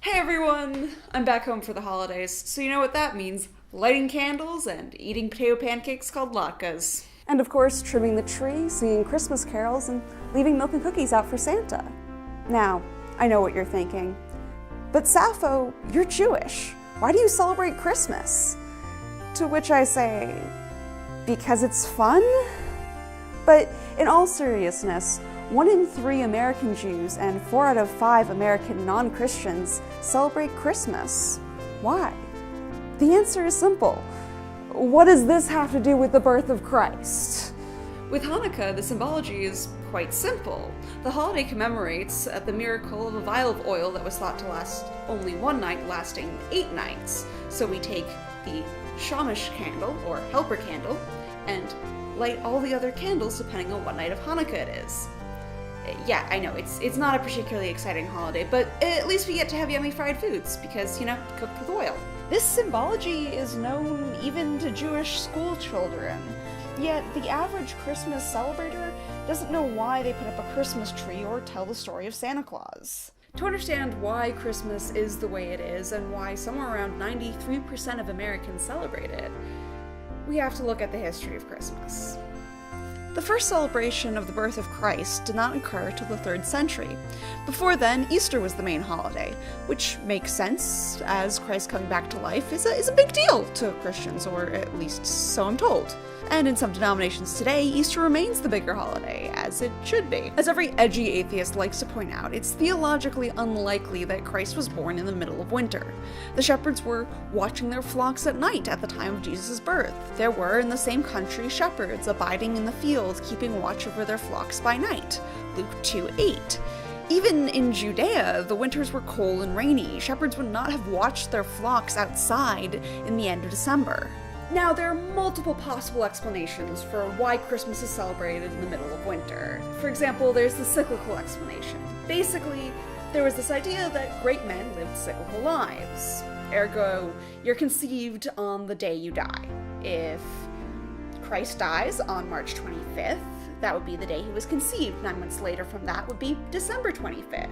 Hey everyone! I'm back home for the holidays, so you know what that means. Lighting candles and eating potato pancakes called latkes. And of course, trimming the tree, singing Christmas carols, and leaving milk and cookies out for Santa. Now, I know what you're thinking. But Sappho, you're Jewish. Why do you celebrate Christmas? To which I say, because it's fun? But in all seriousness, 1 in 3 American Jews and 4 out of 5 American non-Christians celebrate Christmas. Why? The answer is simple. What does this have to do with the birth of Christ? With Hanukkah, the symbology is quite simple. The holiday commemorates the miracle of a vial of oil that was thought to last only 1 night, lasting 8 nights. So we take the Shamash candle, or helper candle, and light all the other candles depending on what night of Hanukkah it is. Yeah, I know, it's not a particularly exciting holiday, but at least we get to have yummy fried foods, because, you know, cooked with oil. This symbology is known even to Jewish school children, yet the average Christmas celebrator doesn't know why they put up a Christmas tree or tell the story of Santa Claus. To understand why Christmas is the way it is, and why somewhere around 93% of Americans celebrate it, we have to look at the history of Christmas. The first celebration of the birth of Christ did not occur till the 3rd century. Before then, Easter was the main holiday, which makes sense, as Christ coming back to life is a big deal to Christians, or at least so I'm told. And in some denominations today, Easter remains the bigger holiday, as it should be. As every edgy atheist likes to point out, it's theologically unlikely that Christ was born in the middle of winter. The shepherds were watching their flocks at night at the time of Jesus' birth. There were, in the same country, shepherds abiding in the field, keeping watch over their flocks by night. Luke 2:8. Even in Judea, the winters were cold and rainy. Shepherds would not have watched their flocks outside in the end of December. Now, there are multiple possible explanations for why Christmas is celebrated in the middle of winter. For example, there's the cyclical explanation. Basically, there was this idea that great men lived cyclical lives. Ergo, you're conceived on the day you die. If Christ dies on March 25th, that would be the day he was conceived. 9 months later from that would be December 25th.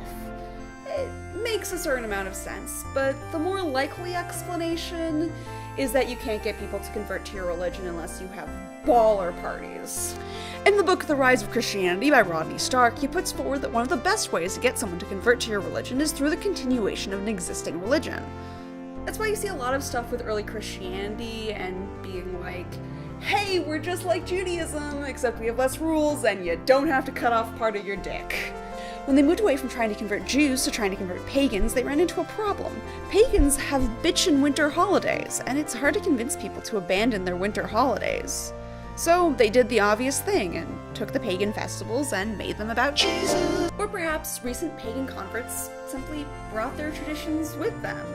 It makes a certain amount of sense, but the more likely explanation is that you can't get people to convert to your religion unless you have baller parties. In the book The Rise of Christianity by Rodney Stark, he puts forward that one of the best ways to get someone to convert to your religion is through the continuation of an existing religion. That's why you see a lot of stuff with early Christianity and being like, hey, we're just like Judaism, except we have less rules and you don't have to cut off part of your dick. When they moved away from trying to convert Jews to trying to convert pagans, they ran into a problem. Pagans have bitchin' winter holidays, and it's hard to convince people to abandon their winter holidays. So they did the obvious thing and took the pagan festivals and made them about Jesus. Or perhaps recent pagan converts simply brought their traditions with them.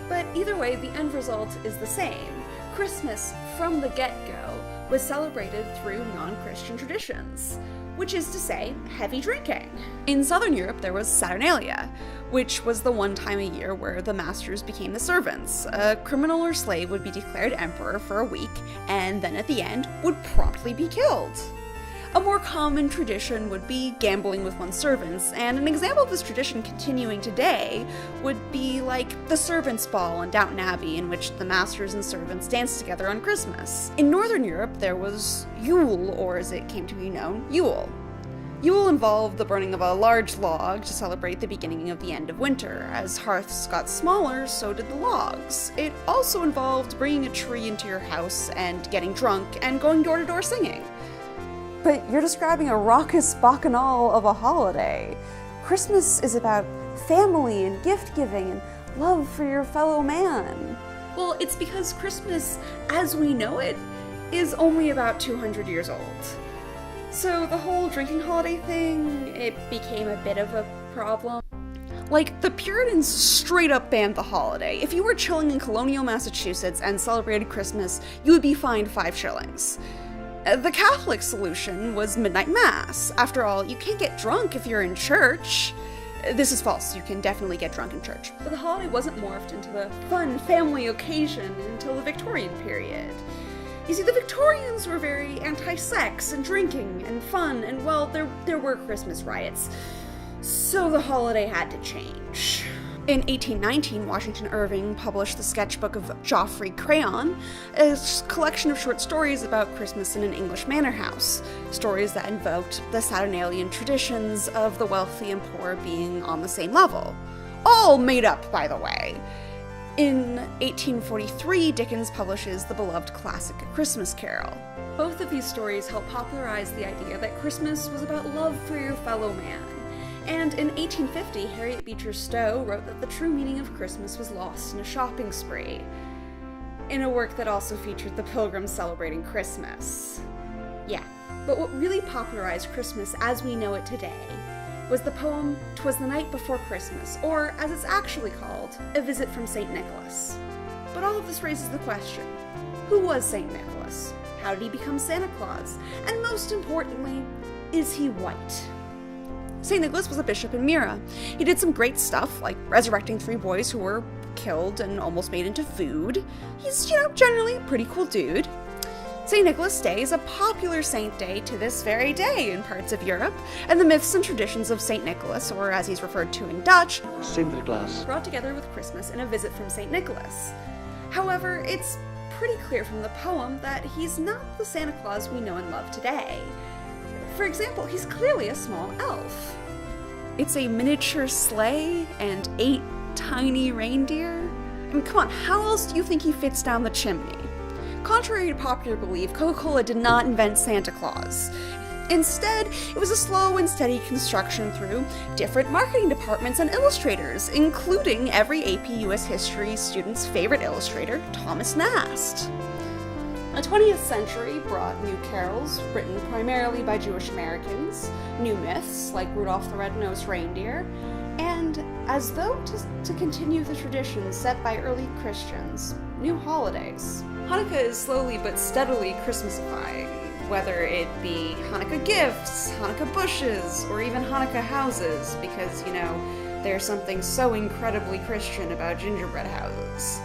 But either way, the end result is the same. Christmas, from the get-go, was celebrated through non-Christian traditions, which is to say, heavy drinking. In Southern Europe, there was Saturnalia, which was the one time a year where the masters became the servants. A criminal or slave would be declared emperor for a week, and then at the end, would promptly be killed. A more common tradition would be gambling with one's servants, and an example of this tradition continuing today would be like the Servants' Ball in Downton Abbey, in which the masters and servants danced together on Christmas. In Northern Europe, there was Yule, or as it came to be known, Yule. Yule involved the burning of a large log to celebrate the beginning of the end of winter. As hearths got smaller, so did the logs. It also involved bringing a tree into your house and getting drunk and going door to door singing. But you're describing a raucous bacchanal of a holiday. Christmas is about family and gift-giving and love for your fellow man. Well, it's because Christmas, as we know it, is only about 200 years old. So the whole drinking holiday thing, it became a bit of a problem. Like, the Puritans straight up banned the holiday. If you were chilling in colonial Massachusetts and celebrated Christmas, you would be fined 5 shillings. The Catholic solution was midnight mass. After all, you can't get drunk if you're in church. This is false, you can definitely get drunk in church. But the holiday wasn't morphed into the fun family occasion until the Victorian period. You see, the Victorians were very anti-sex and drinking and fun, and well, there were Christmas riots. So the holiday had to change. In 1819, Washington Irving published the sketchbook of Geoffrey Crayon, a collection of short stories about Christmas in an English manor house, stories that invoked the Saturnalian traditions of the wealthy and poor being on the same level. All made up, by the way. In 1843, Dickens publishes the beloved classic A Christmas Carol. Both of these stories help popularize the idea that Christmas was about love for your fellow man. And in 1850, Harriet Beecher Stowe wrote that the true meaning of Christmas was lost in a shopping spree, in a work that also featured the Pilgrims celebrating Christmas. Yeah, but what really popularized Christmas as we know it today was the poem "'Twas the Night Before Christmas," or, as it's actually called, A Visit from St. Nicholas. But all of this raises the question, who was St. Nicholas? How did he become Santa Claus? And most importantly, is he white? St. Nicholas was a bishop in Myra. He did some great stuff, like resurrecting 3 boys who were killed and almost made into food. He's, generally a pretty cool dude. St. Nicholas Day is a popular saint day to this very day in parts of Europe, and the myths and traditions of St. Nicholas, or as he's referred to in Dutch, Sinterklaas, brought together with Christmas in A Visit from St. Nicholas. However, it's pretty clear from the poem that he's not the Santa Claus we know and love today. For example, he's clearly a small elf. It's a miniature sleigh and 8 tiny reindeer. I mean, come on, how else do you think he fits down the chimney? Contrary to popular belief, Coca-Cola did not invent Santa Claus. Instead, it was a slow and steady construction through different marketing departments and illustrators, including every AP US History student's favorite illustrator, Thomas Nast. The 20th century brought new carols, written primarily by Jewish Americans, new myths like Rudolph the Red-Nosed Reindeer, and, as though to continue the traditions set by early Christians, new holidays. Hanukkah is slowly but steadily Christmasifying, whether it be Hanukkah gifts, Hanukkah bushes, or even Hanukkah houses, because, there's something so incredibly Christian about gingerbread houses.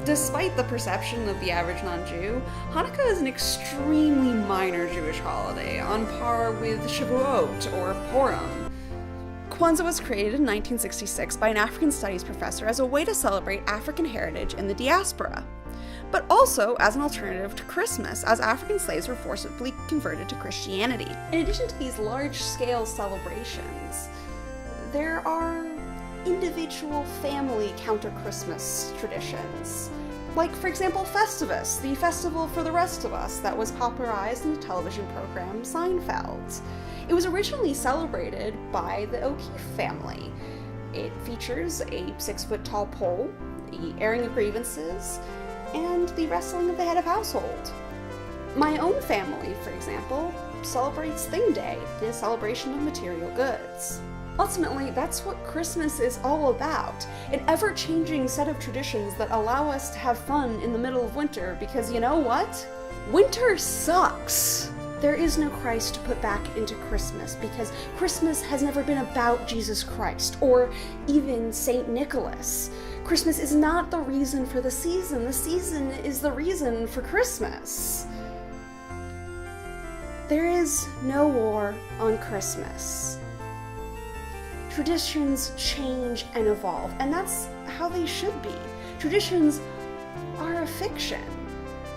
Despite the perception of the average non-Jew, Hanukkah is an extremely minor Jewish holiday, on par with Shavuot or Purim. Kwanzaa was created in 1966 by an African studies professor as a way to celebrate African heritage in the diaspora, but also as an alternative to Christmas, as African slaves were forcibly converted to Christianity. In addition to these large-scale celebrations, there are individual family counter-Christmas traditions. Like, for example, Festivus, the festival for the rest of us that was popularized in the television program Seinfeld. It was originally celebrated by the O'Keefe family. It features a 6-foot-tall pole, the airing of grievances, and the wrestling of the head of household. My own family, for example, celebrates Thing Day, the celebration of material goods. Ultimately, that's what Christmas is all about, an ever-changing set of traditions that allow us to have fun in the middle of winter, because you know what? Winter sucks! There is no Christ to put back into Christmas, because Christmas has never been about Jesus Christ, or even St. Nicholas. Christmas is not the reason for the season is the reason for Christmas. There is no war on Christmas. Traditions change and evolve, and that's how they should be. Traditions are a fiction.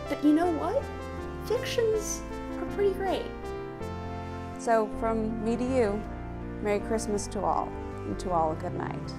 But you know what? Fictions are pretty great. So from me to you, Merry Christmas to all, and to all a good night.